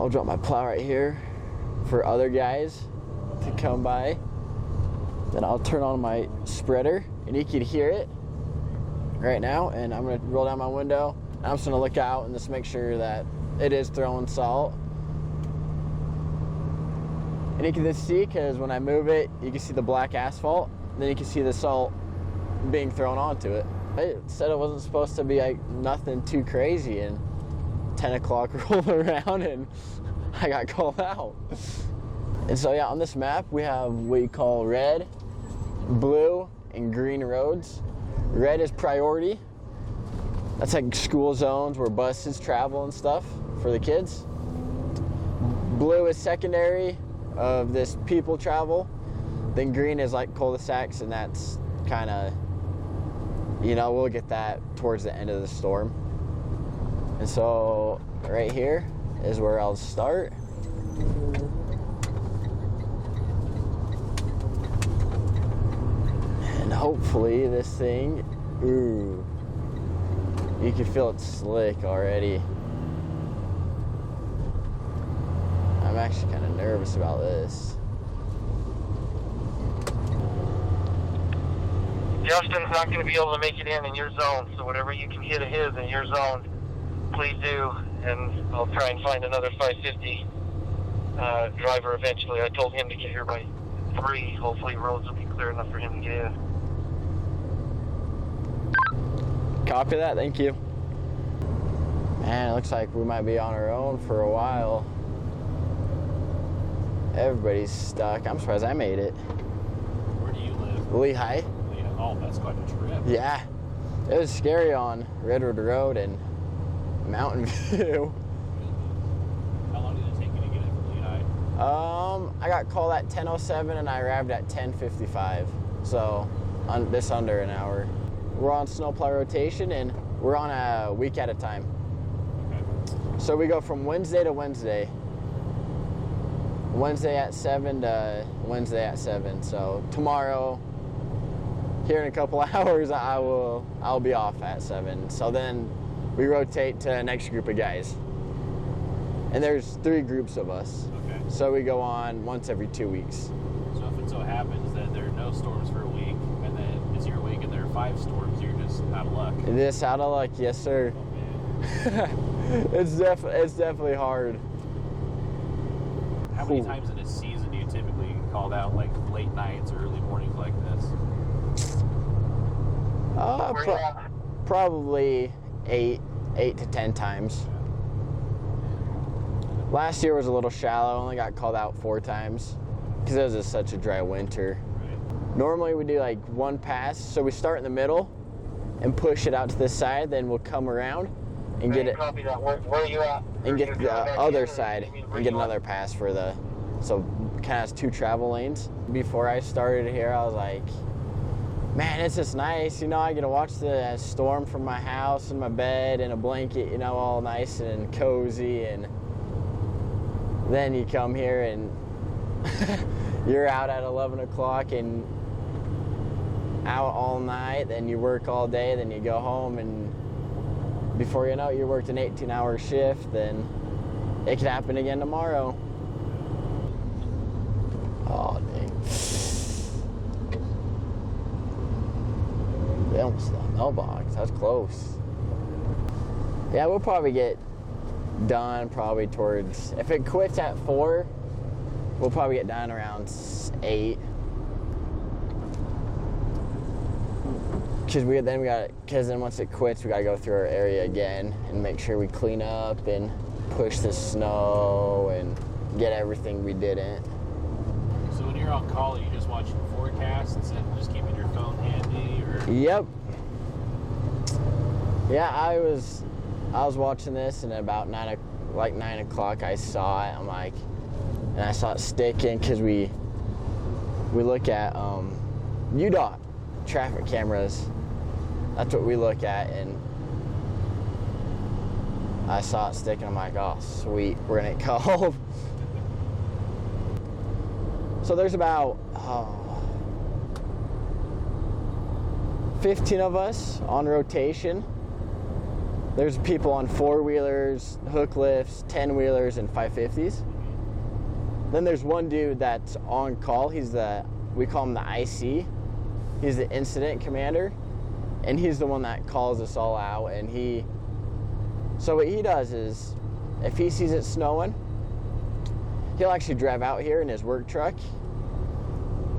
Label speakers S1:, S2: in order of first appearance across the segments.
S1: I'll drop my plow right here for other guys to come by. Then I'll turn on my spreader, and you can hear it right now. And I'm gonna roll down my window. I'm just gonna look out and just make sure that it is throwing salt. And you can just see, because when I move it, you can see the black asphalt. Then you can see the salt being thrown onto it. It said it wasn't supposed to be like nothing too crazy, and 10 o'clock rolled around and I got called out. And so yeah, on this map we have what we call red, blue, and green roads. Red is priority. That's like school zones where buses travel and stuff for the kids. Blue is secondary, of this people travel. Then green is like cul-de-sacs, and that's kind of, you know, we'll get that towards the end of the storm. And so right here is where I'll start. And hopefully this thing, ooh, you can feel it slick already. I'm actually kind of nervous about this.
S2: Justin's not going to be able to make it in your zone, so whatever you can hit of his in your zone, please do, and I'll try and find another 550 driver eventually. I told him to get here by 3. Hopefully roads will be clear enough for him to get in.
S1: Copy that, thank you. Man, it looks like we might be on our own for a while. Everybody's stuck. I'm surprised I made it.
S3: Where do you live?
S1: Lehigh.
S3: Oh, that's quite a trip.
S1: Yeah, it was scary on Redwood Road and Mountain View.
S3: How long did it take you to get in from Lehigh?
S1: I got called at 10:07 and I arrived at 10:55. So, just under an hour. We're on snowplow rotation and we're on a week at a time.
S3: Okay.
S1: So we go from Wednesday to Wednesday. Wednesday at 7 to Wednesday at 7. So tomorrow, here in a couple hours, I'll be off at 7. So then we rotate to the next group of guys. And there's 3 groups of us.
S3: Okay.
S1: So we go on once every 2 weeks.
S3: So if it so happens that there are no storms for a week, and then it's your week and there are 5 storms, you're just out of luck.
S1: This out of luck, yes sir.
S3: Oh man.
S1: It's definitely hard.
S3: How many times in a season do you typically get called out, like late nights or early mornings like this?
S1: Probably 8 to 10 times. Last year was a little shallow. Only got called out 4 times because it was just such a dry winter.
S3: Right.
S1: Normally we do like one pass, so we start in the middle and push it out to the side. Then we'll come around and get it.
S2: Copy that. Where are you at?
S1: And get the other side and get another pass for the, so kind of has 2 travel lanes. Before I started here, I was like, man, it's just nice, you know, I get to watch the storm from my house in my bed in a blanket, you know, all nice and cozy. And then you come here and you're out at 11 o'clock and out all night, then you work all day, then you go home, and before you know it, you worked an 18-hour shift, then it could happen again tomorrow. Oh, dang. They almost the mailbox. That's close. Yeah, we'll probably get done probably towards, if it quits at 4, we'll probably get done around 8. Because then once it quits, we gotta go through our area again and make sure we clean up and push the snow and get everything we didn't.
S3: So when you're on call, are you just watching forecasts instead of just keeping your phone handy, or?
S1: Yep. Yeah, I was watching this, and at about 9 o'clock, I saw it. I'm like, and I saw it sticking because we look at UDOT traffic cameras. That's what we look at, and I saw it sticking. I'm like, oh sweet, we're gonna get called. So there's about 15 of us on rotation, There's people on 4-wheelers, hook lifts, 10-wheelers, and 550s. Then there's one dude that's on call. We call him the IC. He's the incident commander, and he's the one that calls us all out. And so what he does is, if he sees it snowing, he'll actually drive out here in his work truck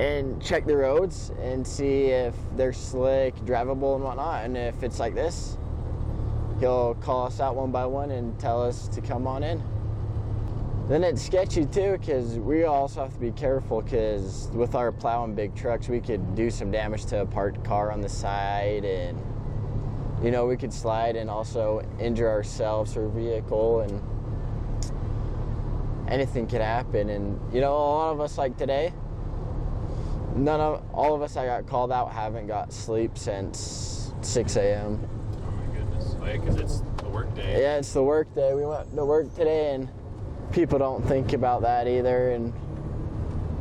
S1: and check the roads and see if they're slick, drivable, and whatnot. And if it's like this, he'll call us out one by one and tell us to come on in. Then it's sketchy too, because we also have to be careful, because with our plow and big trucks, we could do some damage to a parked car on the side, and we could slide and also injure ourselves or vehicle, and anything could happen. And a lot of us, like today, all of us that got called out haven't got sleep since 6 a.m.
S3: Oh my goodness. Oh, yeah, because it's the work day.
S1: Yeah, it's the work day. We went to work today, and people don't think about that either, and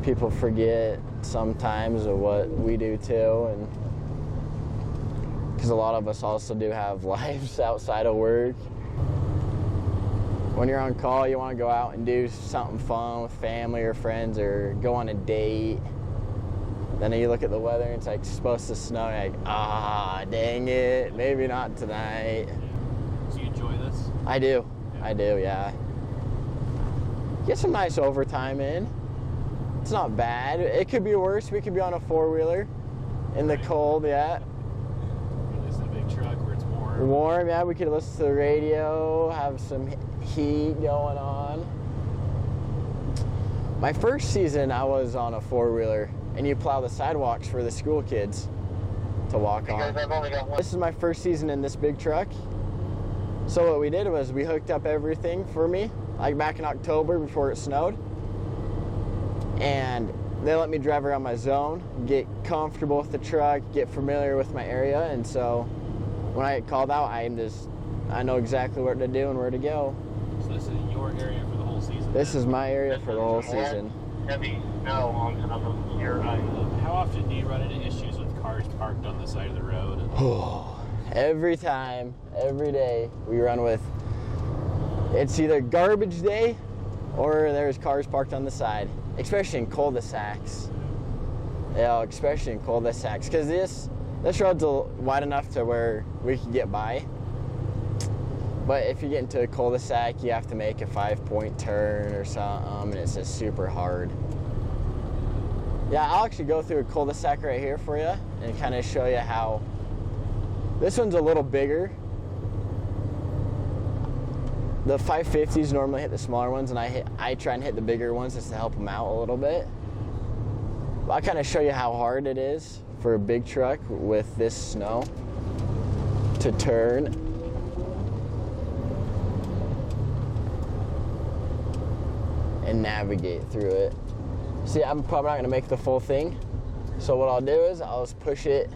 S1: people forget sometimes of what we do too, and because a lot of us also do have lives outside of work. When you're on call, you want to go out and do something fun with family or friends, or go on a date. Then you look at the weather and it's like supposed to snow, and you're like, dang it, maybe not tonight.
S3: So you enjoy this?
S1: I do, yeah. Get some nice overtime in. It's not bad. It could be worse. We could be on a 4-wheeler in the cold, yeah.
S3: This is a big truck where it's warm.
S1: Warm, yeah. We could listen to the radio, have some heat going on. My first season, I was on a 4-wheeler, and you plow the sidewalks for the school kids to walk on. This is my first season in this big truck. So what we did was we hooked up everything for me, like back in October before it snowed. And they let me drive around my zone, get comfortable with the truck, get familiar with my area. And so when I get called out, I know exactly what to do and where to go.
S3: So this is your area for the whole season?
S1: This is my area for the whole season.
S2: Heavy snow on top of your
S3: How often do you run into issues with cars parked on the side of the road?
S1: Every time, every day, we run with, it's either garbage day or there's cars parked on the side, especially in cul-de-sacs. Yeah, especially in cul-de-sacs, because this road's wide enough to where we can get by. But if you get into a cul-de-sac, you have to make a 5-point turn or something, and it's just super hard. Yeah, I'll actually go through a cul-de-sac right here for you and kind of show you how. This one's a little bigger. The 550s normally hit the smaller ones, and I try and hit the bigger ones just to help them out a little bit. But I'll kind of show you how hard it is for a big truck with this snow to turn. And navigate through it. See, I'm probably not gonna make the full thing. So what I'll do is I'll just push it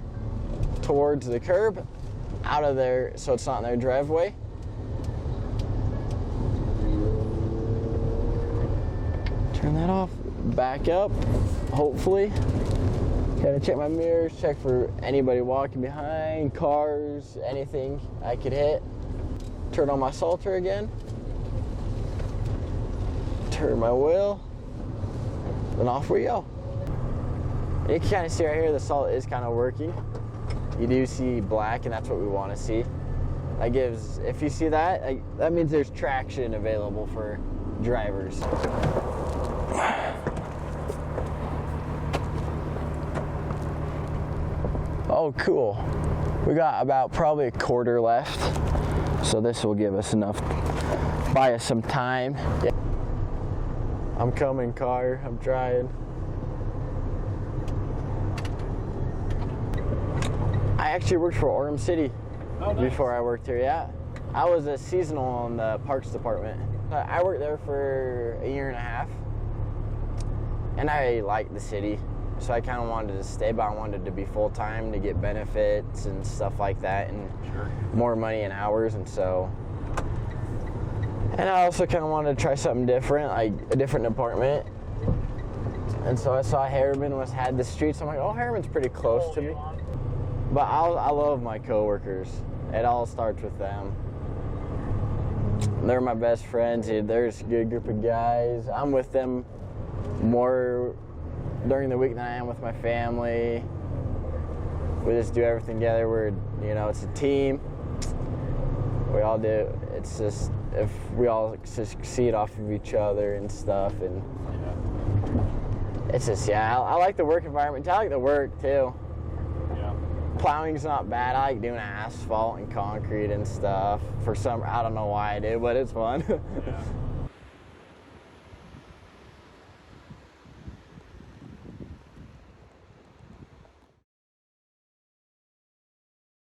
S1: towards the curb, out of there, so it's not in their driveway. Turn that off, back up, hopefully. Gotta check my mirrors, check for anybody walking behind, cars, anything I could hit. Turn on my salter again. Turn my wheel, then off we go. You can kind of see right here, the salt is kind of working. You do see black, and that's what we want to see. That gives, if you see that, that means there's traction available for drivers. Oh, cool. We got about probably a quarter left, so this will give us enough, buy us some time. Yeah. I'm coming, car. I'm trying. I actually worked for Orem City before I worked here, yeah. I was a seasonal in the parks department. I worked there for a year and a half, and I liked the city, so I kind of wanted to stay, but I wanted to be full-time to get benefits and stuff like that, and more money and hours, and so. And I also kind of wanted to try something different, like a different department. And so I saw Herriman had the streets. I'm like, oh, Herriman's pretty close to me. But I love my coworkers. It all starts with them. They're my best friends. There's a good group of guys. I'm with them more during the week than I am with my family. We just do everything together. It's a team. We all do. It's just if we all succeed off of each other and stuff, and it's just I like the work environment. I like the work too.
S3: Yeah.
S1: Plowing's not bad. I like doing asphalt and concrete and stuff. I don't know why I do, but it's fun.
S3: Yeah.